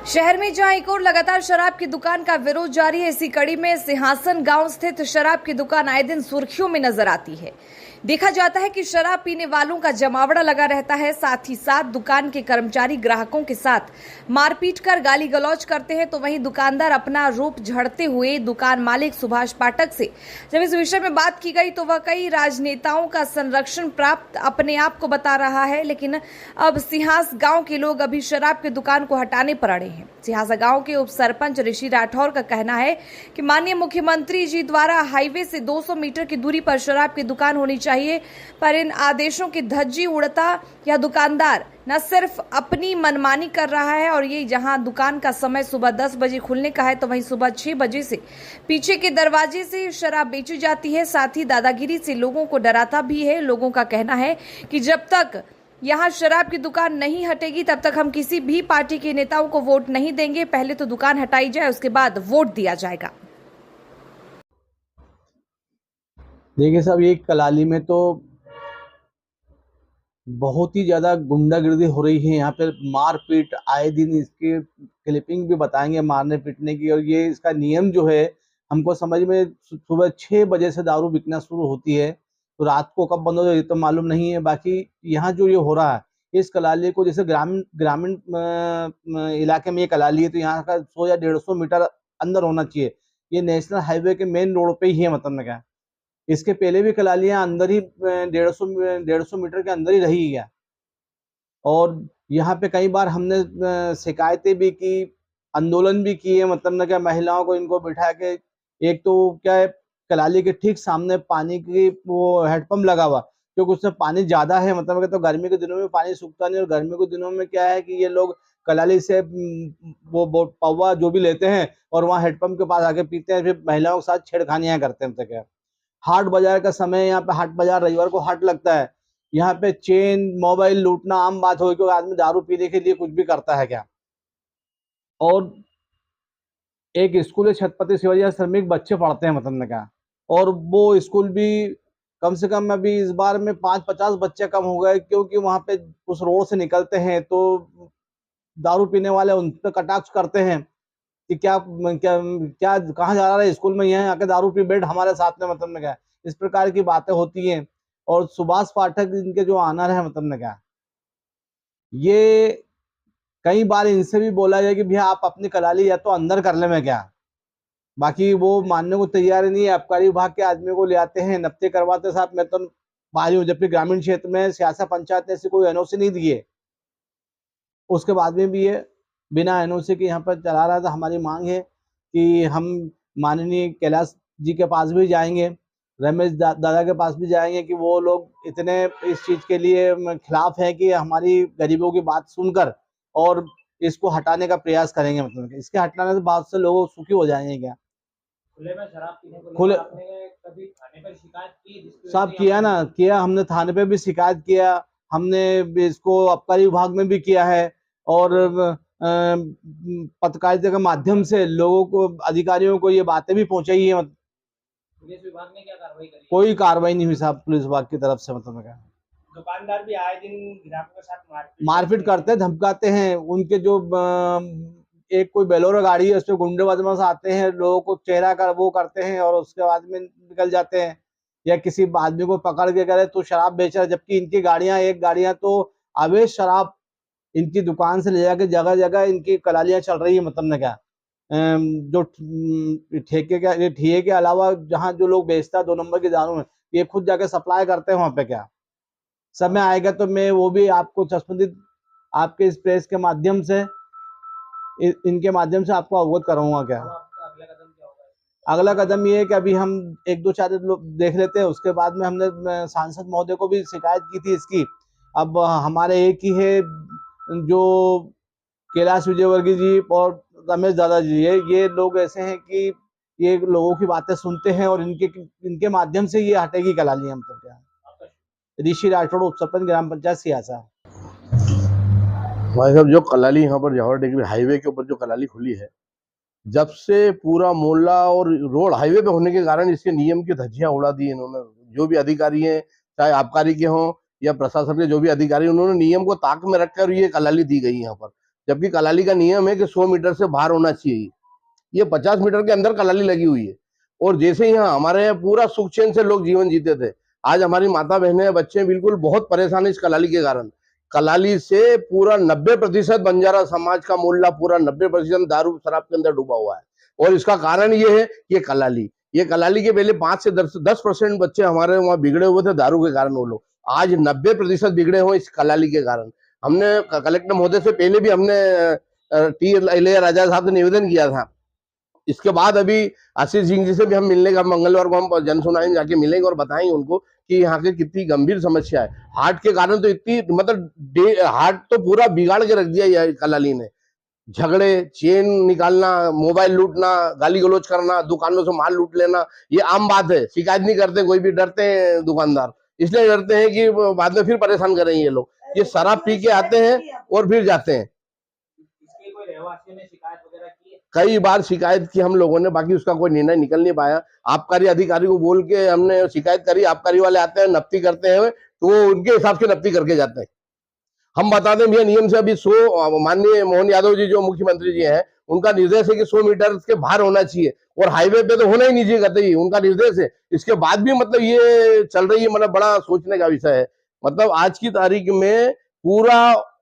शहर में जहां एक और लगातार शराब की दुकान का विरोध जारी है, इसी कड़ी में सिंहासन गांव स्थित शराब की दुकान आए दिन सुर्खियों में नजर आती है। देखा जाता है कि शराब पीने वालों का जमावड़ा लगा रहता है। साथ ही साथ दुकान के कर्मचारी ग्राहकों के साथ मारपीट कर गाली गलौज करते हैं, तो वहीं दुकानदार अपना रूप झड़ते हुए दुकान मालिक सुभाष पाठक से जब इस विषय में बात की गई तो वह कई राजनेताओं का संरक्षण प्राप्त अपने आप को बता रहा है, लेकिन अब सिंहास गांव के लोग अभी शराब की दुकान को हटाने पर अड़े हैं। सिंहासा गांव के उप सरपंच ऋषि राठौर का कहना है कि माननीय मुख्यमंत्री जी द्वारा हाईवे से 200 मीटर की दूरी पर शराब की दुकान होनी चाहिए, पर इन आदेशों की धज्जी उड़ता यह दुकानदार न सिर्फ अपनी मनमानी कर रहा है, और ये जहां दुकान का समय सुबह 10 बजे खुलने का है तो वहीं सुबह 6 बजे से पीछे के दरवाजे से शराब बेची जाती है। साथ ही दादागिरी से लोगों को डराता भी है। लोगों का कहना है कि जब तक यहाँ शराब की दुकान नहीं हटेगी तब तक हम किसी भी पार्टी के नेताओं को वोट नहीं देंगे। पहले तो दुकान हटाई जाए, उसके बाद वोट दिया जाएगा। देखिए साहब, ये कलाली में तो बहुत ही ज्यादा गुंडागर्दी हो रही है। यहाँ पे मारपीट आए दिन, इसकी क्लिपिंग भी बताएंगे मारने पीटने की। और ये इसका नियम जो है हमको समझ में, सुबह 6 बजे से दारू बिकना शुरू होती है, तो रात को कब बंद हो जाए ये तो मालूम नहीं है। बाकी यहाँ जो ये हो रहा है, इस कलाली को जैसे ग्रामीण ग्रामीण इलाके में ये कलाली है, तो यहाँ का 100 या 150 मीटर अंदर होना चाहिए। ये नेशनल हाईवे के मेन रोड पे ही है, मतलब क्या। इसके पहले भी कलालियां अंदर ही 150 मीटर के अंदर ही रही है। और यहाँ पे कई बार हमने शिकायतें भी की, आंदोलन भी किए, मतलब ना क्या, महिलाओं को इनको बिठा के। एक तो क्या है, कलाली के ठीक सामने पानी की वो हेडपंप लगा हुआ, क्योंकि उसमें पानी ज्यादा है, मतलब तो गर्मी के दिनों में पानी सूखता नहीं। और गर्मी के दिनों में क्या है कि ये लोग कलाली से वो पौवा जो भी लेते हैं और वहाँ हेडपंप के पास आके पीते हैं, फिर महिलाओं के साथ छेड़खानियां करते हैं। क्या हाट बाजार का समय, यहाँ पे हाट बाजार रविवार को हाट लगता है। यहाँ पे चेन मोबाइल लूटना आम बात हो, क्योंकि आदमी दारू पीने के लिए कुछ भी करता है क्या। और एक स्कूल है छत्रपति शिवाजी, श्रमिक बच्चे पढ़ते हैं, मतलब ने क्या। और वो स्कूल भी कम से कम अभी इस बार में 5-50 बच्चे कम हो गए, क्योंकि वहां पे उस रोड से निकलते हैं तो दारू पीने वाले उन पर कटाक्ष करते हैं कि क्या क्या क्या कहाँ जा रहा है स्कूल में, यहाँ आके दारू पी बैठ हमारे साथ में, मतलब ने क्या। इस प्रकार की बातें होती हैं। और सुभाष पाठक इनके जो ऑनर है, मतलब ने क्या, ये कई बार इनसे भी बोला जाए कि भैया आप अपनी कलाली या तो अंदर कर ले में क्या। बाकी वो मानने को तैयार ही नहीं है। आबकारी विभाग के आदमी को ले आते हैं, नफ्ते करवाते, साहब मैं तो बाहरी हूँ, जबकि ग्रामीण क्षेत्र में सियासा पंचायत ने ऐसी कोई एनओसी नहीं दी है। उसके बाद में भी ये बिना एनओसी के यहाँ पर चला रहा था। हमारी मांग है कि हम माननीय कैलाश जी के पास भी जाएंगे, रमेश दादा के पास भी जाएंगे, कि वो लोग इतने इस चीज के लिए खिलाफ है कि हमारी गरीबों की बात सुनकर और इसको हटाने का प्रयास करेंगे। मतलब इसके हटाने से बहुत से लोग सुखी हो जाएंगे। क्या खुले में शराब पीने को खुले लेकर आपने कभी थाने पर शिकायत की, जिसकी वजह साहब से किया ना, किया हमने, थाने पे भी शिकायत किया, हमने इसको आबकारी विभाग में भी किया है। और पत्रकारिता के माध्यम से लोगों को, अधिकारियों को ये बातें भी पहुंचाई है। पुलिस विभाग ने क्या कार्रवाई करी? कोई कार्रवाई नहीं हुई साहब पुलिस विभाग की तरफ से। मतलब क्या, दुकानदार भी आए दिन ग्राहकों के साथ मारपीट करते हैं, धमकाते हैं। उनके जो एक कोई बेलोरो गाड़ी है, उसपे गुंडे बदमाश आते हैं, लोगों को चेहरा कर वो करते हैं और उसके बाद में निकल जाते हैं। या किसी आदमी को पकड़ के करे तो शराब बेच रहा है, जबकि इनकी गाड़ियां, एक गाड़ियां तो अवैध शराब इनकी दुकान से ले जाके जगह जगह इनकी कलालियां चल रही है। मतलब न क्या, जो ठेके के अलावा जहाँ जो लोग बेचता है 2 नंबर की दारू में, ये खुद जाके सप्लाई करते हैं वहां पे। क्या समय आएगा तो मैं वो भी आपको चश्मदीद आपके इस प्रेस के माध्यम से, इनके माध्यम से आपको अवगत कराऊंगा। क्या अगला कदम क्या होगा? अगला कदम ये है कि अभी हम 1-2-4 लोग देख लेते हैं, उसके बाद में हमने सांसद महोदय को भी शिकायत की थी इसकी। अब हमारे एक ही है जो कैलाश विजयवर्गीय जी और रमेश दादा जी, ये लोग ऐसे हैं कि ये लोगों की बातें सुनते हैं और इनके माध्यम से ये हटेगी कलाली। हम तो क्या, ऋषि राठौड़, उप सरपंच, ग्राम पंचायत सियासा। भाई साहब, जो कलाली यहाँ पर जवाहर डिग्री हाईवे के ऊपर जो कलाली खुली है, जब से पूरा मोहल्ला और रोड हाईवे पे होने के कारण इसके नियम की धज्जियां उड़ा दी इन्होंने। जो भी अधिकारी हैं, चाहे आबकारी के हों या प्रशासन के जो भी अधिकारी, उन्होंने नियम को ताक में रखकर ये कलाली दी गई यहाँ पर। जबकि कलाली का नियम है कि 100 मीटर से बाहर होना चाहिए। ये 50 मीटर के अंदर कलाली लगी हुई है। और जैसे यहाँ हमारे यहाँ पूरा सुख चैन से लोग जीवन जीते थे, आज हमारी माता बहनें बच्चे बिल्कुल बहुत परेशान है इस कलाली के कारण। कलाली से पूरा 90% बंजारा समाज का मोहल्ला पूरा 90% दारू शराब के अंदर डूबा हुआ है। और इसका कारण ये है ये कलाली के पहले 5 से 10% बच्चे हमारे वहाँ बिगड़े हुए थे दारू के कारण। वो लोग आज 90% बिगड़े हुए इस कलाली के कारण। हमने कलेक्टर महोदय से पहले भी हमने टी इलैया राजा साहब से निवेदन किया था। इसके बाद अभी आशीष सिंह जी से भी हम मिलने का, मंगलवार को हम जन सुनाई जाके मिलेंगे और बताएंगे उनको कि यहाँ की कितनी गंभीर समस्या है। हार्ट के कारण तो इतनी मतलब हार्ट तो पूरा बिगाड़ के रख दिया ये कलाली ने। झगड़े, चेन निकालना, मोबाइल लूटना, गाली गलौज करना, दुकानों से माल लूट लेना, ये आम बात है। शिकायत नहीं करते कोई भी, डरते हैं दुकानदार, इसलिए डरते हैं कि बाद में फिर परेशान करेंगे ये लोग। ये शराब पी के आते हैं और फिर जाते हैं। इसके कोई रहवासियों ने शिकायत वगैरह की है? कई बार शिकायत की हम लोगों ने, बाकी उसका कोई निर्णय निकल नहीं पाया। आबकारी अधिकारी को बोल के हमने शिकायत करी, आबकारी वाले आते हैं, नफ्ती करते हैं, तो वो उनके हिसाब से नफ्ती करके जाते हैं। हम बता दें भैया, नियम से अभी 100, माननीय मोहन यादव जी जो मुख्यमंत्री जी हैं, उनका निर्देश है कि 100 मीटर के बाहर होना चाहिए और हाईवे पे तो होना ही नहीं चाहिए, कतई उनका निर्देश है। इसके बाद भी मतलब ये चल रही है, मतलब बड़ा सोचने का विषय है। मतलब आज की तारीख में पूरा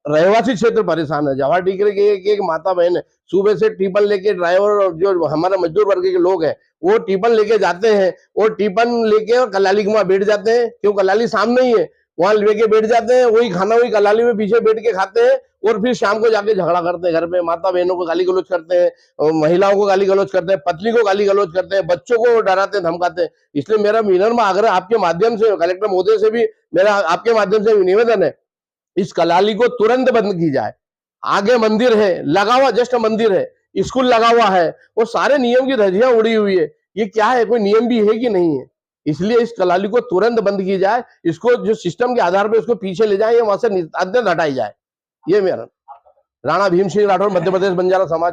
रहवासी क्षेत्र परेशान है। जवाहर टिकरे के एक माता बहन है, सुबह से टिफन लेके, ड्राइवर जो हमारा मजदूर वर्ग के लोग हैं वो टिफन लेके जाते हैं और टिफन लेके और कलाली के वहां बैठ जाते हैं, क्यों कलाली सामने ही है, वहां लेके बैठ जाते हैं, वही खाना वही कलाली में पीछे बैठ के खाते हैं और फिर शाम को जाके झगड़ा करते हैं घर पे। माता बहनों को गाली गलौज करते हैं, महिलाओं को गाली गलौज करते हैं, पत्नी को गाली गलौज करते हैं, बच्चों को डराते धमकाते हैं। इसलिए मेरा विनम्र आग्रह आपके माध्यम से, कलेक्टर महोदय से भी मेरा आपके माध्यम से निवेदन है, इस कलाली को तुरंत बंद की जाए। आगे मंदिर है लगा हुआ, जस्ट मंदिर है, स्कूल लगा हुआ है, वो सारे नियम की धज्जियां उड़ी हुई है। ये क्या है, कोई नियम भी है कि नहीं है? इसलिए इस कलाली को तुरंत बंद की जाए, इसको जो सिस्टम के आधार पर इसको पीछे ले जाए, वहां से अत्यंत हटाई जाए। ये मेरा राणा भीम सिंह राठौर, मध्य प्रदेश बंजारा समाज।